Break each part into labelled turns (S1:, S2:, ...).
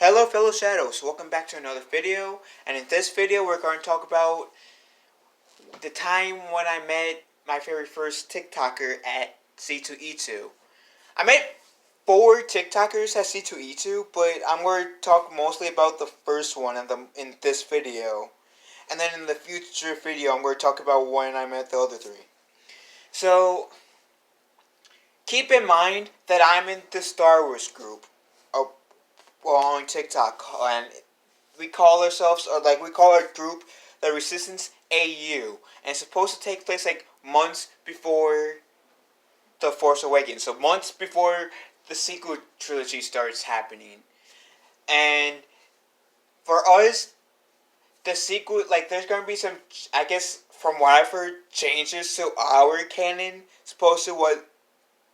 S1: Hello fellow Shadows, welcome back to another video, and in this video we're going to talk about the time when I met my very first TikToker at C2E2. I met 4 TikTokers at C2E2, but I'm going to talk mostly about the first one in this video. And then in the future video I'm going to talk about when I met the other 3. So, keep in mind that I'm in the Star Wars group. On TikTok, and we call ourselves, or like we call our group, the Resistance AU, and it's supposed to take place like months before the Force Awakens, so months before the sequel trilogy starts happening. And for us, the sequel, like there's gonna be some, I guess from what I've heard, changes to our canon, supposed to what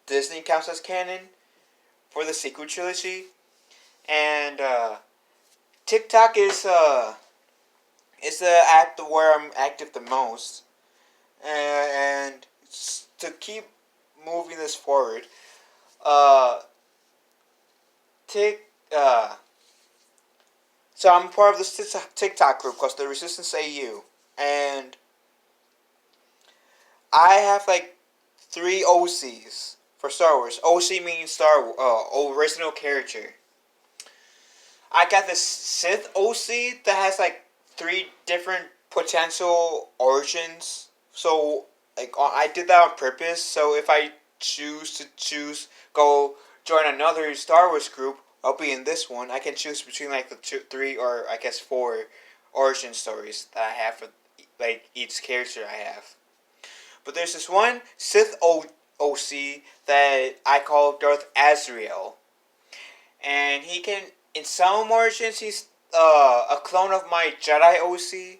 S1: Disney counts as canon for the sequel trilogy. And TikTok is the app where I'm active the most, and to keep moving this forward, uh, Tik so I'm part of this TikTok group called the Resistance AU, and I have like 3 OCs for Star Wars. OC means original character. I got this Sith OC that has like 3 different potential origins. So like I did that on purpose. So if I choose go join another Star Wars group, I'll be in this one. I can choose between like the 3 or I guess 4 origin stories that I have for like each character I have. But there's this one Sith OC that I call Darth Azrael, and he can, in some origins, he's a clone of my Jedi OC,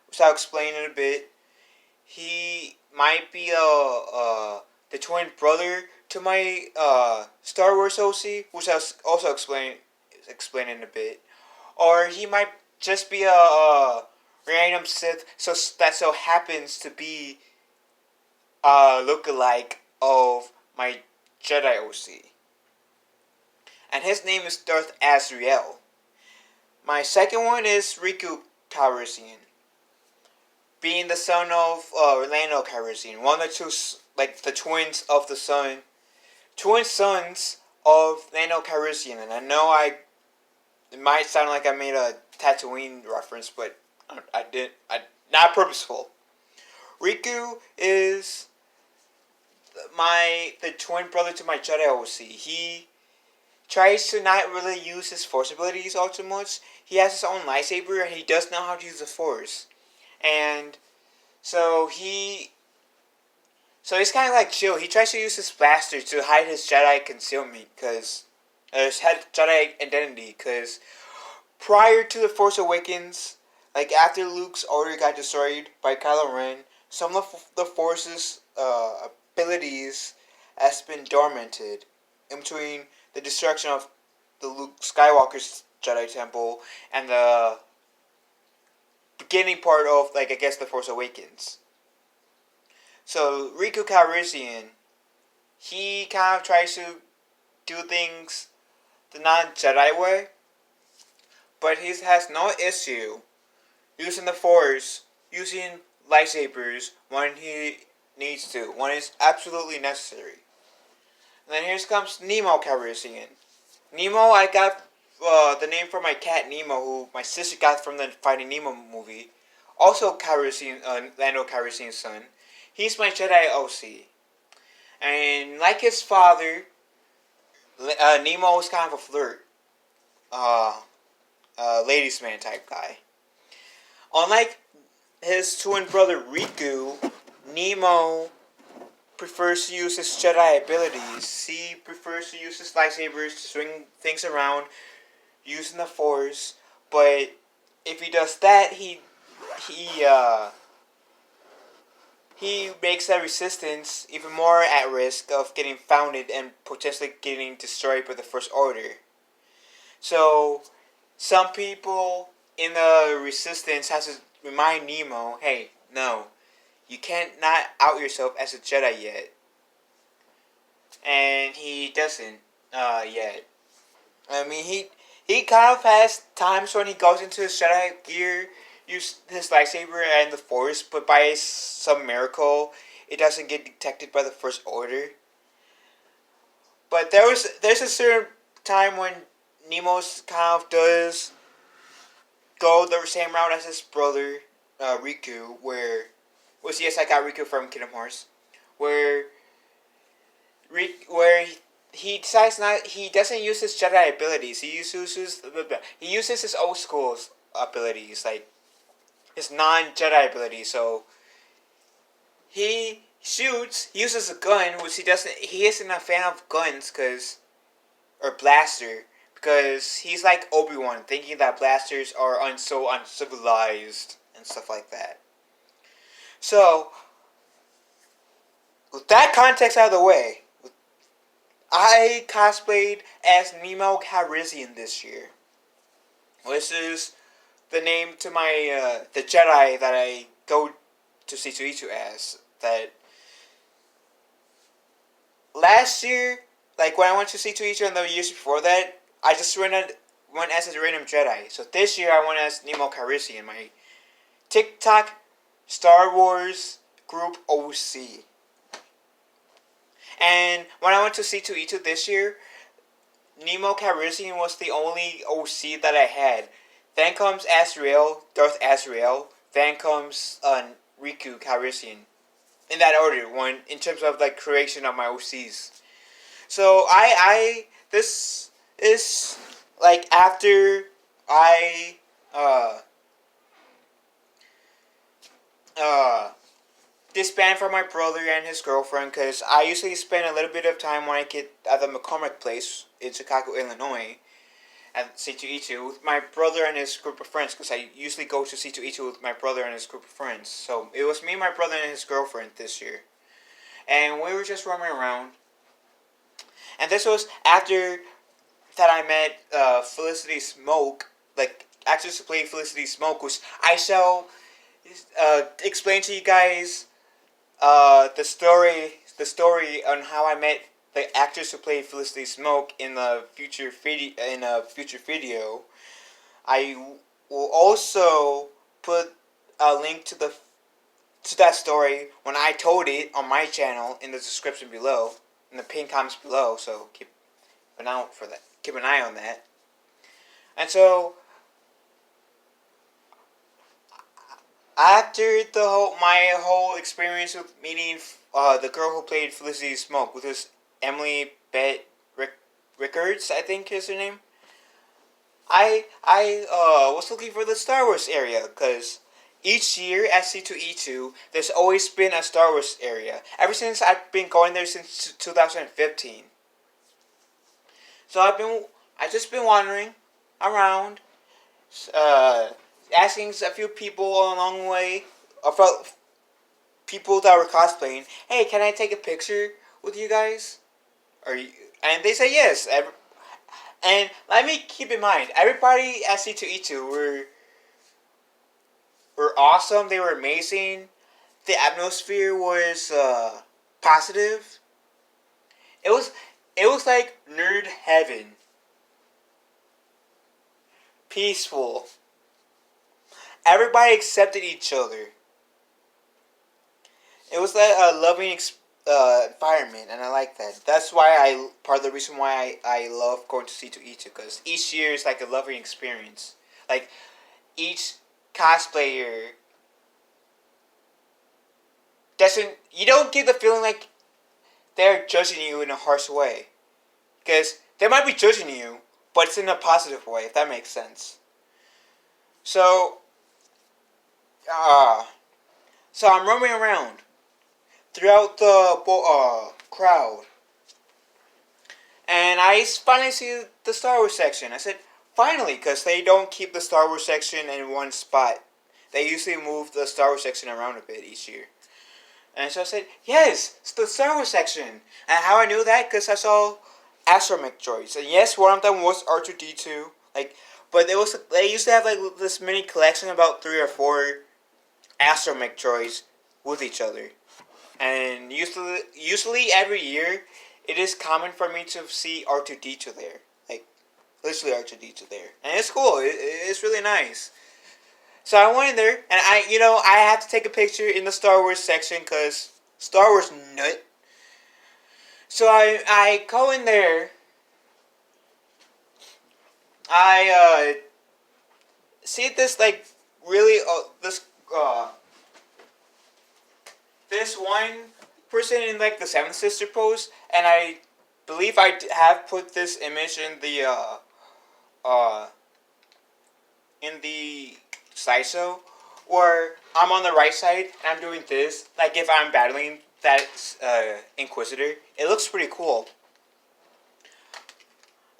S1: which I'll explain in a bit. He might be the twin brother to my Star Wars OC, which I'll also explain in a bit. Or he might just be a random Sith, so happens to be a lookalike of my Jedi OC. And his name is Darth Azrael. My second one is Riku Calrissian, being the son of Lando Calrissian, one of the 2, like the twins of the sun, twin sons of Lando Calrissian. And I know it might sound like I made a Tatooine reference, but I didn't. Not purposeful. Riku is the twin brother to my Jedi OC. He tries to not really use his Force abilities all too much. He has his own lightsaber and he does know how to use the Force. And so he's kind of like chill. He tries to use his blaster to hide his Jedi concealment, his Jedi identity, because prior to The Force Awakens, like after Luke's order got destroyed by Kylo Ren, some of the Force's abilities has been dormanted in between the destruction of the Luke Skywalker's Jedi Temple and the beginning part of, like, I guess, The Force Awakens. So Riku Calrissian, he kind of tries to do things the non-Jedi way, but he has no issue using the Force, using lightsabers when he needs to, when it's absolutely necessary. And then here comes Nemo Calrissian. Nemo, I got the name for my cat Nemo, who my sister got from the Finding Nemo movie. Also Lando Calrissian's son. He's my Jedi OC. And like his father, Nemo is kind of a flirt. Ladies' man type guy. Unlike his twin brother Riku, Nemo prefers to use his Jedi abilities. He prefers to use his lightsabers to swing things around using the Force. But if he does that, he makes that resistance even more at risk of getting founded and potentially getting destroyed by the First Order. So some people in the resistance has to remind Nemo, hey, no, you can't not out yourself as a Jedi yet. And he doesn't yet. I mean, he kind of has times when he goes into his Jedi gear, use his lightsaber and the Force, but by some miracle, it doesn't get detected by the First Order. But there's a certain time when Nemo's kind of does go the same route as his brother Riku, where was yes I got Riku from Kingdom Hearts, where he decides not he doesn't use his Jedi abilities. He uses his old school's abilities, like his non Jedi abilities. So he shoots. He uses a gun, which he doesn't. He isn't a fan of guns, or blaster, because he's like Obi-Wan, thinking that blasters are so uncivilized and stuff like that. So, with that context out of the way, I cosplayed as Nemo Calrissian this year. This is the name to my the Jedi that I go to C2E2 as. That last year, like when I went to C2E2 and the years before that, I just went as a random Jedi. So this year I went as Nemo Calrissian, my TikTok Star Wars group OC. And when I went to C2E2 this year, Nemo Calrissian was the only OC that I had. Then comes Azrael, Darth Azrael. Then comes Riku Calrissian. In that order, one in terms of like creation of my OCs. So this is like after I disband from my brother and his girlfriend, because I usually spend a little bit of time when I get at the McCormick place in Chicago, Illinois, at C2E2 with my brother and his group of friends, because I usually go to C2E2 with my brother and his group of friends. So it was me, my brother, and his girlfriend this year. And we were just roaming around. And this was after that I met Felicity Smoke, like actress who played Felicity Smoke, which I shall explain to you guys the story on how I met the actress who played Felicity Smoke in a future video. I will also put a link to that story when I told it on my channel in the description below, in the pinned comments below. So keep an eye out for that. Keep an eye on that. And so after my whole experience with meeting the girl who played Felicity Smoke, which was Emily Bett Rickards, I think is her name. I was looking for the Star Wars area, because each year at C2E2, there's always been a Star Wars area. Ever since I've been going there since 2015. So I've just been wandering around, asking a few people along the way about people that were cosplaying. Hey, can I take a picture with you guys? And they say yes. And let me keep in mind, everybody at C2E2 were awesome. They were amazing. The atmosphere was positive. It was like nerd heaven. Peaceful. Everybody accepted each other. It was like a loving environment, and I like that. That's why part of the reason why I love going to C2E2, because each year is like a loving experience. Like each cosplayer you don't get the feeling like they're judging you in a harsh way, because they might be judging you, but it's in a positive way, if that makes sense. So I'm roaming around throughout the crowd, and I finally see the Star Wars section. I said, finally, because they don't keep the Star Wars section in one spot. They usually move the Star Wars section around a bit each year. And so I said, yes, it's the Star Wars section. And how I knew that, because I saw astromech droids. And yes, one of them was R2-D2. But they used to have like this mini collection, about 3 or 4 astromech droids with each other. And usually every year, it is common for me to see R2-D2 there. literally R2D2 there, and it's cool. It's really nice. So I went in there, and I had to take a picture in the Star Wars section because Star Wars nut. So I go in there. I see this like really this one person in like the Seven Sister pose, and I believe I have put this image uh in the slideshow, where I'm on the right side and I'm doing this, like if I'm battling that Inquisitor. It looks pretty cool.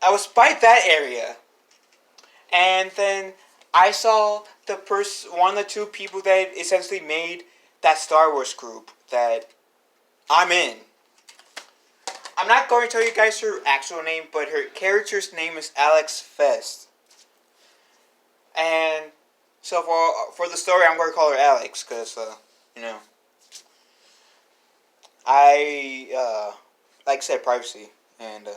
S1: I was by that area, and then I saw one of the two people that essentially made that Star Wars group that I'm in. I'm not going to tell you guys her actual name, but her character's name is Alex Fest. And so for the story, I'm going to call her Alex because I like I said, privacy, and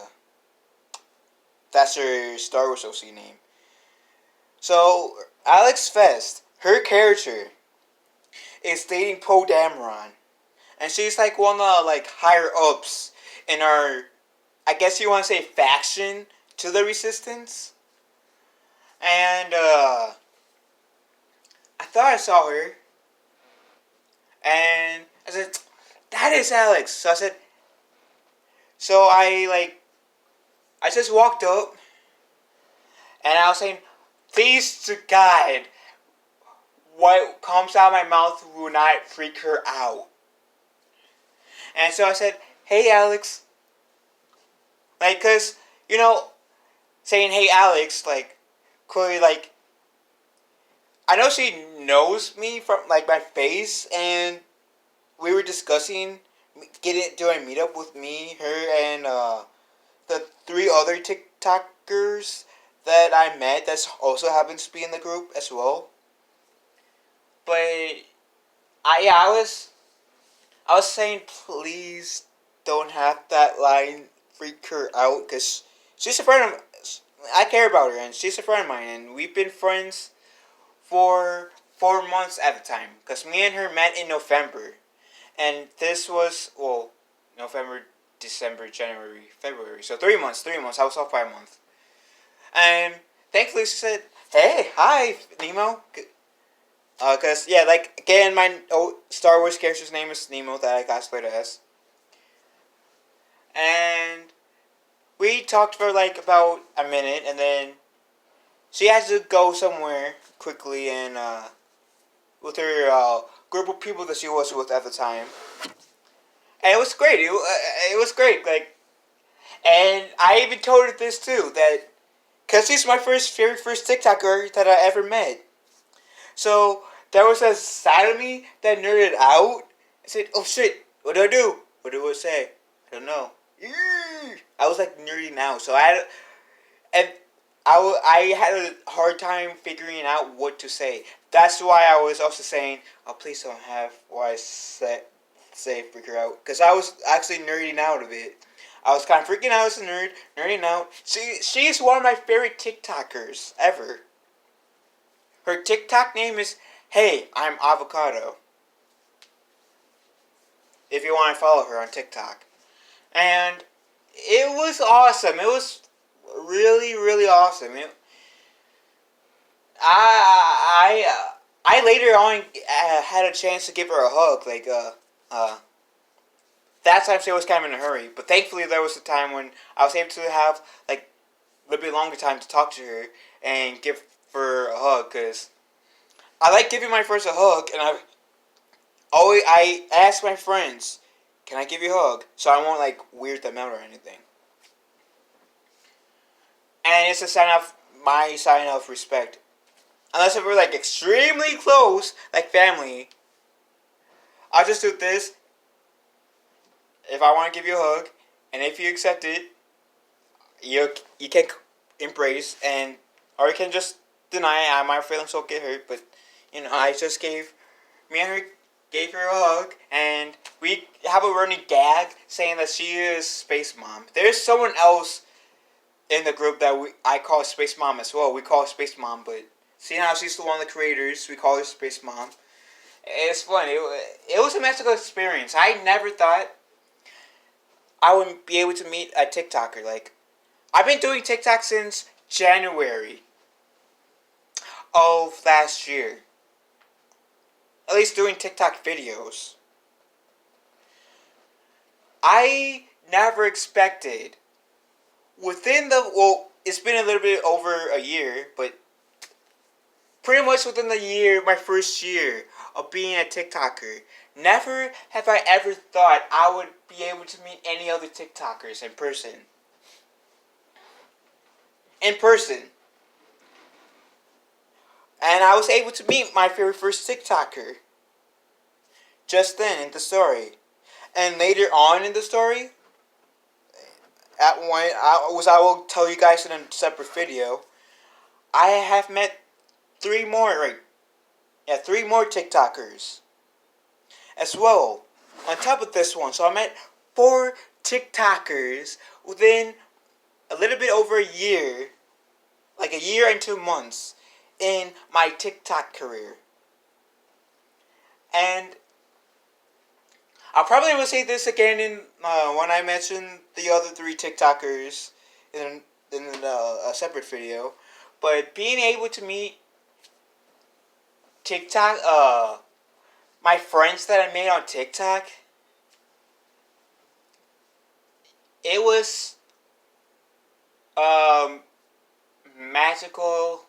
S1: that's her Star Wars OC name. So Alex Fest, her character is dating Poe Dameron, and she's like one of the like higher ups in our, I guess you want to say, faction to the Resistance. And I thought I saw her, and I said, "That is Alex." So I just walked up, and I was saying, "Please to God, what comes out of my mouth will not freak her out." And so I said, "Hey, Alex." Like, cause saying "Hey, Alex," like, clearly, like, I know she knows me from like my face, and we were discussing doing a meetup with me, her, and the 3 other TikTokers that I met that also happens to be in the group as well. But I was saying, please don't have that line freak her out, because she's a friend of, I care about her, and she's a friend of mine, and we've been friends for 4 months at the time, because me and her met in November, and this was, November, December, January, February, so 3 months, I was off by a month, and thankfully she said, "Hey, hi, Nemo," because, like, again, my Star Wars character's name is Nemo that I cosplayed as, and we talked for, like, about a minute, and then she had to go somewhere quickly, and, with her, group of people that she was with at the time, and it was great, it was great, like, and I even told her this, too, that, because she's my very first TikToker that I ever met, so there was a side of me that nerded out. I said, "Oh shit, what do I do? What do I say? I don't know." I was like nerding out, so I had a hard time figuring out what to say. That's why I was also saying, "Oh, please don't have what I say freak her out," because I was actually nerding out a bit. I was kind of freaking out as a nerd, nerding out. She's one of my favorite TikTokers ever. Her TikTok name is "Hey, I'm Avocado." If you want to follow her on TikTok. And it was awesome. It was really, really awesome. I later on had a chance to give her a hug. Like, that time she was kind of in a hurry. But thankfully there was a time when I was able to have, like, a little bit longer time to talk to her and give her a hug. Because I like giving my friends a hug, and I ask my friends, "Can I give you a hug?" So I won't, like, weird them out or anything. And it's my sign of respect. Unless if we're, like, extremely close, like family, I'll just do this. If I want to give you a hug, and if you accept it, you can embrace, or you can just deny. My feelings will get hurt, but I just me and her gave her a hug, and we have a running gag saying that she is Space Mom. There's someone else in the group that I call Space Mom as well. We call her Space Mom, but seeing how she's one of the creators, we call her Space Mom. It's fun. It was a magical experience. I never thought I would be able to meet a TikToker. Like, I've been doing TikTok since January of last year. At least doing TikTok videos. I never expected it's been a little bit over a year, but pretty much within the year, my first year of being a TikToker, never have I ever thought I would be able to meet any other TikTokers in person. In person. And I was able to meet my very first TikToker. Just then in the story. And later on in the story, I will tell you guys in a separate video, I have met three more TikTokers as well on top of this one. So I met 4 TikTokers within a little bit over a year, like a year and 2 months in my TikTok career. And I'll probably will say this again in when I mention the other 3 TikTokers in a separate video. But being able to meet my friends that I made on TikTok, it was magical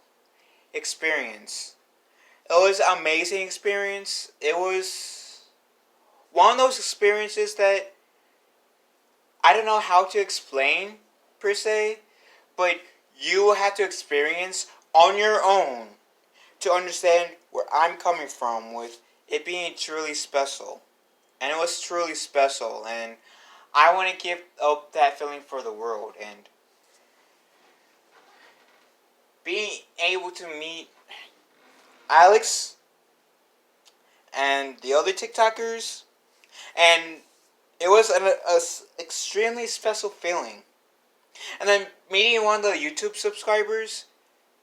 S1: experience. It was an amazing experience. It was one of those experiences that I don't know how to explain per se, but you have to experience on your own to understand where I'm coming from with it being truly special. And it was truly special, and I want to give up that feeling for the world. And being able to meet Alex and the other TikTokers, and it was an extremely special feeling. And then meeting one of the YouTube subscribers,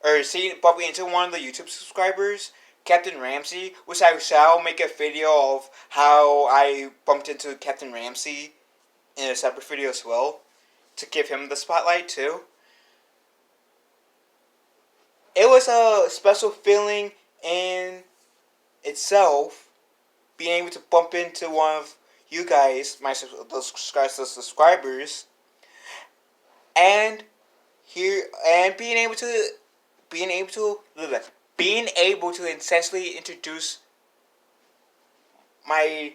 S1: or bumping into one of the YouTube subscribers, Captain Ramsey, which I shall make a video of how I bumped into Captain Ramsey in a separate video as well, to give him the spotlight too. It was a special feeling in itself, being able to bump into one of you guys, the subscribers, and being able to essentially introduce my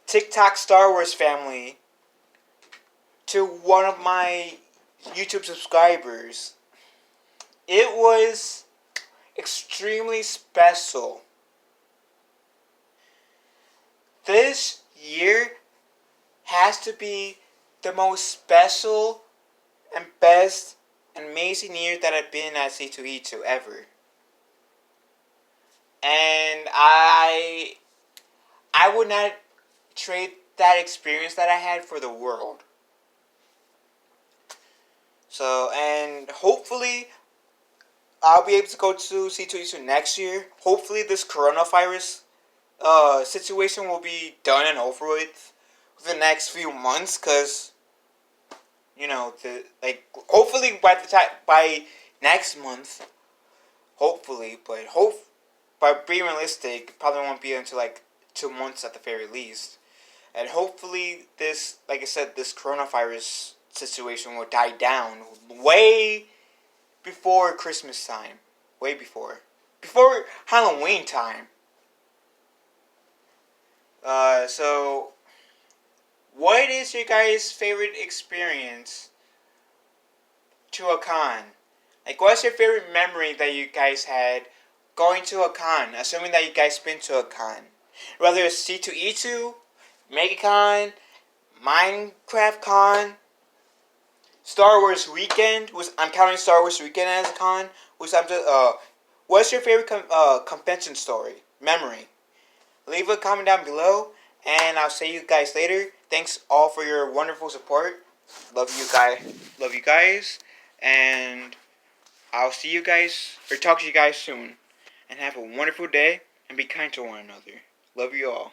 S1: TikTok Star Wars family to one of my YouTube subscribers. It was extremely special. This year has to be the most special and best and amazing year that I've been at C2E2 ever. And I would not trade that experience that I had for the world. So, and hopefully I'll be able to go to C2E2 next year. Hopefully this coronavirus situation will be done and over with the next few months, because hopefully by next month, hopefully, but by being realistic, probably won't be until 2 months at the very least. And hopefully this, like I said, this coronavirus situation will die down way before Christmas time, way before Halloween time. So what is your guys' favorite experience to a con? Like, what's your favorite memory that you guys had going to a con, assuming that you guys been to a con? Whether it's C2E2, MegaCon, Minecraft Con, Star Wars Weekend, which I'm counting Star Wars Weekend as a con, which I'm just, what's your favorite convention story, memory? Leave a comment down below, and I'll see you guys later. Thanks all for your wonderful support. Love you guys, And I'll see you guys, or talk to you guys soon. And have a wonderful day, and be kind to one another. Love you all.